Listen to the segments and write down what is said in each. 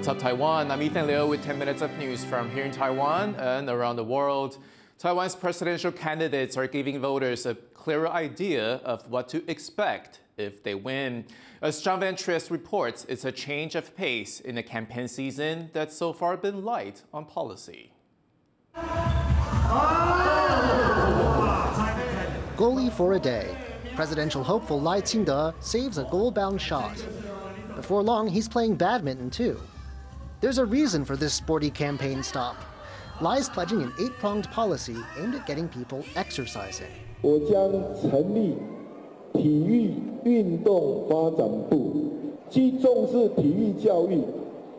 What's up, Taiwan? I'm Ethan Liu with 10 minutes of news from here in Taiwan and around the world. Taiwan's presidential candidates are giving voters a clearer idea of what to expect if they win. As John Van Trieste reports, it's a change of pace in a campaign season that's so far been light on policy. Goalie for a day. Presidential hopeful Lai Ching-te saves a goal-bound shot. Before long, he's playing badminton too. There's a reason for this sporty campaign stop. Lai's pledging an 8-pronged policy aimed at getting people exercising. 我将成立体育运动发展部，既重视体育教育，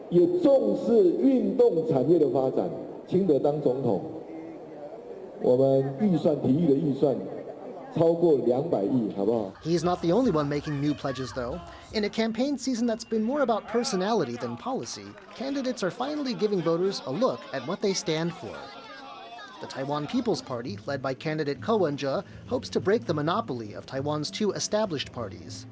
也重视运动产业的发展。清德当总统，我们预算体育的预算超过200亿，好不好？ He's not the only one making new pledges, though. In a campaign season that's been more about personality than policy, candidates are finally giving voters a look at what they stand for. The Taiwan People's Party, led by candidate Ko Wen-je, hopes to break the monopoly of Taiwan's two established parties.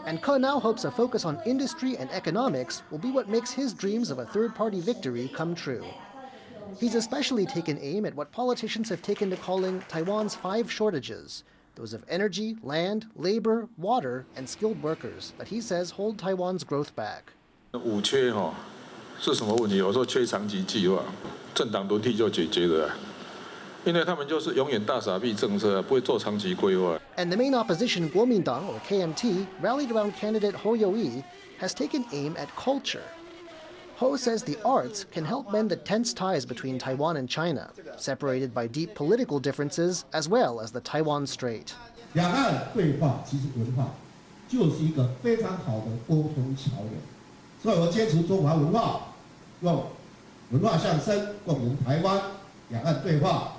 And Ko now hopes a focus on industry and economics will be what makes his dreams of a third-party victory come true. He's especially taken aim at what politicians have taken to calling Taiwan's 5 shortages, those of energy, land, labor, water, and skilled workers that he says hold Taiwan's growth back. 5缺是什么问题？我说缺长期计划，政党轮替就解决了。因为他们就是永远大傻逼政策，不会做长期规划。And the main opposition, Kuomintang, or KMT, rallied around candidate Ho Yo-ii, has taken aim at culture. Ho says the arts can help mend the tense ties between Taiwan and China, separated by deep political differences as well as the Taiwan Strait. 两岸对话其实文化就是一个非常好的沟通桥梁，所以我坚持中华文化，用文化相声共赢台湾，两岸对话，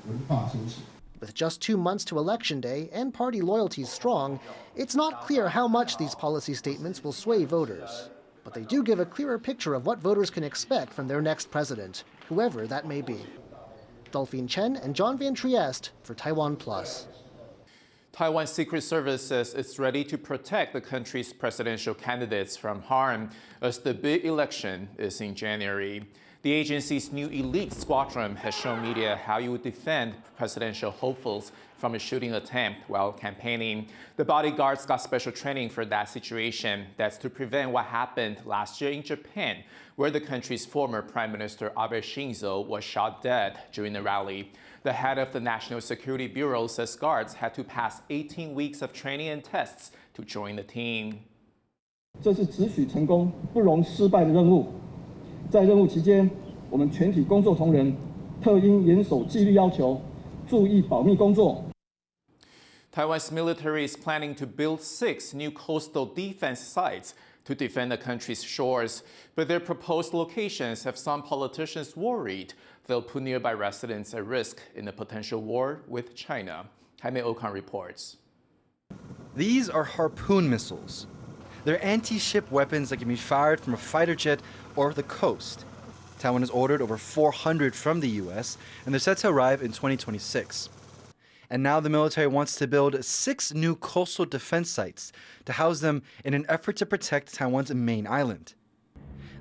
文化兴起。 With just 2 months to Election Day and party loyalties strong, it's not clear how much these policy statements will sway voters. But they do give a clearer picture of what voters can expect from their next president, whoever that may be. Delphine Chen and John Van Trieste for TaiwanPlus. Taiwan's Secret Service says it's ready to protect the country's presidential candidates from harm as the big election is in January. The agency's new elite squadron has shown media how you would defend presidential hopefuls from a shooting attempt while campaigning. The Bodyguards got special training for that situation. That's to prevent what happened last year in Japan, where the country's former Prime Minister Abe Shinzo was shot dead during the rally. The head of the National Security Bureau says guards had to pass 18 weeks of training and tests to join the team. 这是只许成功不容失败的任务。 在任务期间，我们全体工作同仁特应严守纪律要求，注意保密工作。 Taiwan's military is planning to build 6 new coastal defense sites to defend the country's shores, but their proposed locations have some politicians worried they'll put nearby residents at risk in a potential war with China. Jaime Okan reports. These are Harpoon missiles. They're anti-ship weapons that can be fired from a fighter jet or the coast. Taiwan has ordered over 400 from the U.S., and they're set to arrive in 2026. And now the military wants to build 6 new coastal defense sites to house them in an effort to protect Taiwan's main island.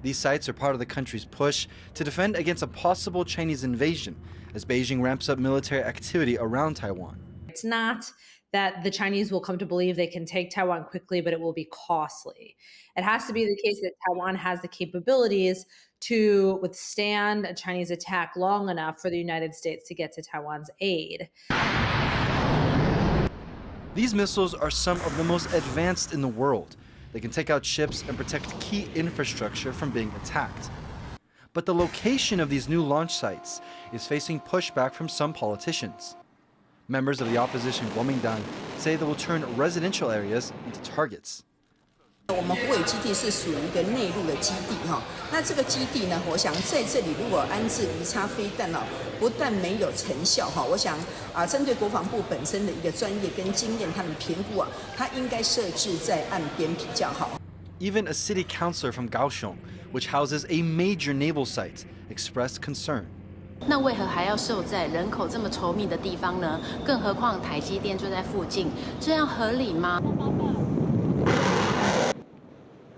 These sites are part of the country's push to defend against a possible Chinese invasion as Beijing ramps up military activity around Taiwan. It's not that the Chinese will come to believe they can take Taiwan quickly, but it will be costly. It has to be the case that Taiwan has the capabilities to withstand a Chinese attack long enough for the United States to get to Taiwan's aid. These missiles are some of the most advanced in the world. They can take out ships and protect key infrastructure from being attacked. But the location of these new launch sites is facing pushback from some politicians. Members of the opposition Kuomintang say they will turn residential areas into targets. 我们虎尾基地是属于一个内陆的基地哈，那这个基地呢，我想在这里如果安置离插飞弹哦，不但没有成效哈，我想针对国防部本身的一个专业跟经验，他们评估它应该设置在岸边比较好。Even a city councilor from Kaohsiung, which houses a major naval site, expressed concern. 那为何还要设在人口这么稠密的地方呢？更何况台积电就在附近，这样合理吗？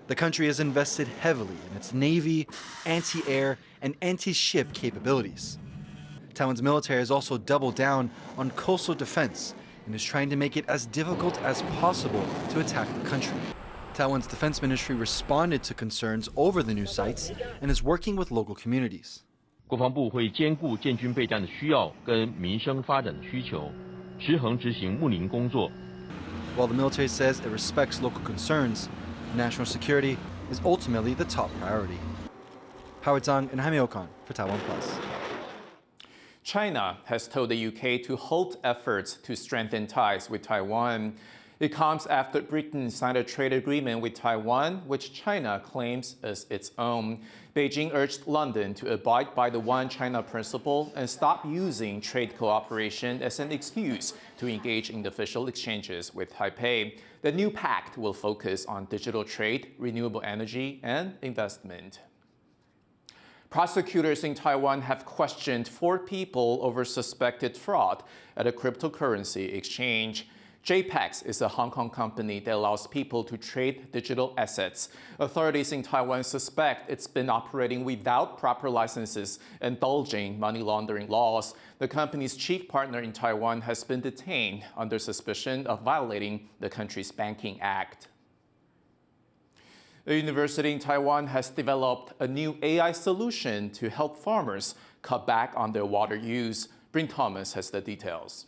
The country has invested heavily in its navy, anti-air, and anti-ship capabilities. Taiwan's military has also doubled down on coastal defense and is trying to make it as difficult as possible to attack the country. Taiwan's defense ministry responded to concerns over the new sites and is working with local communities. 国防部会兼顾建军备战的需要跟民生发展的需求，持衡执行睦邻工作。 While the military says it respects local concerns, national security is ultimately the top priority. Howard Zhang and Jaime Okan for TaiwanPlus. China has told the UK to halt efforts to strengthen ties with Taiwan. It comes after Britain signed a trade agreement with Taiwan, which China claims as its own. Beijing urged London to abide by the One China principle and stop using trade cooperation as an excuse to engage in official exchanges with Taipei. The new pact will focus on digital trade, renewable energy, and investment. Prosecutors in Taiwan have questioned 4 people over suspected fraud at a cryptocurrency exchange. JPEX is a Hong Kong company that allows people to trade digital assets. Authorities in Taiwan suspect it's been operating without proper licenses, indulging money laundering laws. The company's chief partner in Taiwan has been detained under suspicion of violating the country's Banking Act. A university in Taiwan has developed a new AI solution to help farmers cut back on their water use. Bryn Thomas has the details.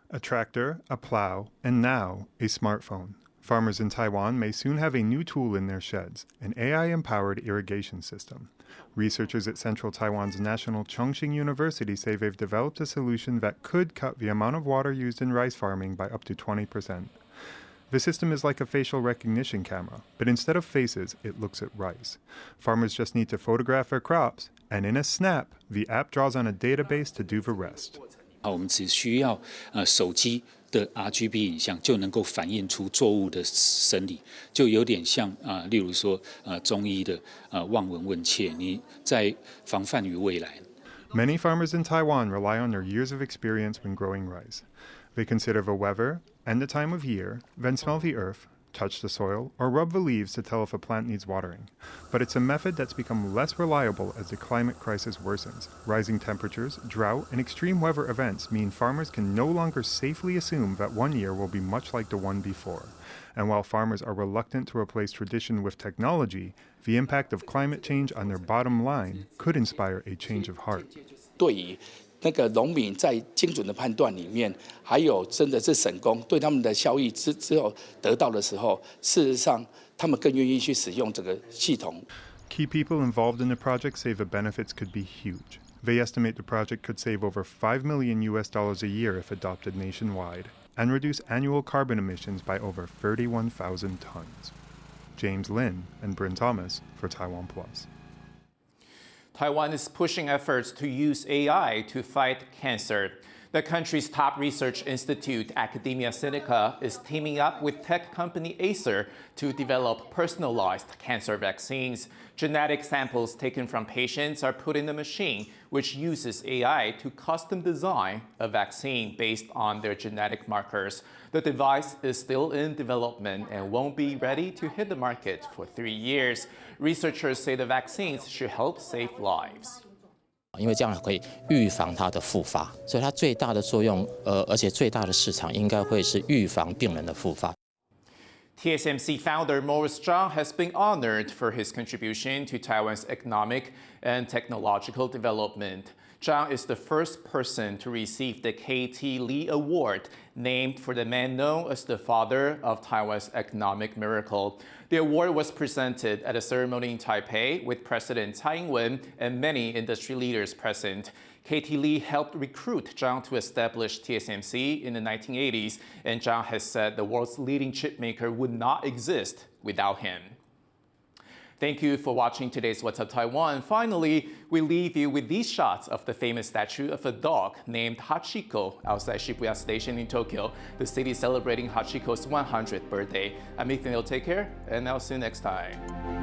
A tractor, a plow, and now a smartphone. Farmers in Taiwan may soon have a new tool in their sheds, an AI-empowered irrigation system. Researchers at Central Taiwan's National Chongqing University say they've developed a solution that could cut the amount of water used in rice farming by up to 20%. The system is like a facial recognition camera, but instead of faces, it looks at rice. Farmers just need to photograph their crops, and in a snap, the app draws on a database to do the rest. 我们只需要手机的 RGB 影像就能够反映出作物的生理，就有点像例如说中医的望闻问切，你在防范于未来。 Many farmers in Taiwan rely on their years of experience when growing rice. They consider the weather and the time of year, then smell the earth, touch the soil, or rub the leaves to tell if a plant needs watering. But it's a method that's become less reliable as the climate crisis worsens. Rising temperatures, drought, and extreme weather events mean farmers can no longer safely assume that one year will be much like the one before. And while farmers are reluctant to replace tradition with technology, the impact of climate change on their bottom line could inspire a change of heart. 对于那个农民在精准的判断里面，还有真的是省工对他们的效益之后得到的时候，事实上他们更愿意去使用这个系统。Key people involved in the project say the benefits could be huge. They estimate the project could save over $5 million a year if adopted nationwide, and reduce annual carbon emissions by over 31,000 tons. James Lin and Bryn Thomas for TaiwanPlus. Taiwan is pushing efforts to use AI to fight cancer. The country's top research institute, Academia Sinica, is teaming up with tech company Acer to develop personalized cancer vaccines. Genetic samples taken from patients are put in a machine, which uses AI to custom design a vaccine based on their genetic markers. The device is still in development and won't be ready to hit the market for 3 years. Researchers say the vaccines should help save lives. 因为这样可以预防它的复发，所以它最大的作用，而且最大的市场应该会是预防病人的复发。 TSMC founder Morris Zhang has been honored for his contribution to Taiwan's economic and technological development. Zhang is the first person to receive the KT Lee Award, named for the man known as the father of Taiwan's economic miracle. The award was presented at a ceremony in Taipei with President Tsai Ing-wen and many industry leaders present. KT Lee helped recruit Zhang to establish TSMC in the 1980s, and Zhang has said the world's leading chipmaker would not exist without him. Thank you for watching today's What's Up Taiwan. Finally, we leave you with these shots of the famous statue of a dog named Hachiko outside Shibuya Station in Tokyo. The city is celebrating Hachiko's 100th birthday. I'm Ethan. Take care, and I'll see you next time.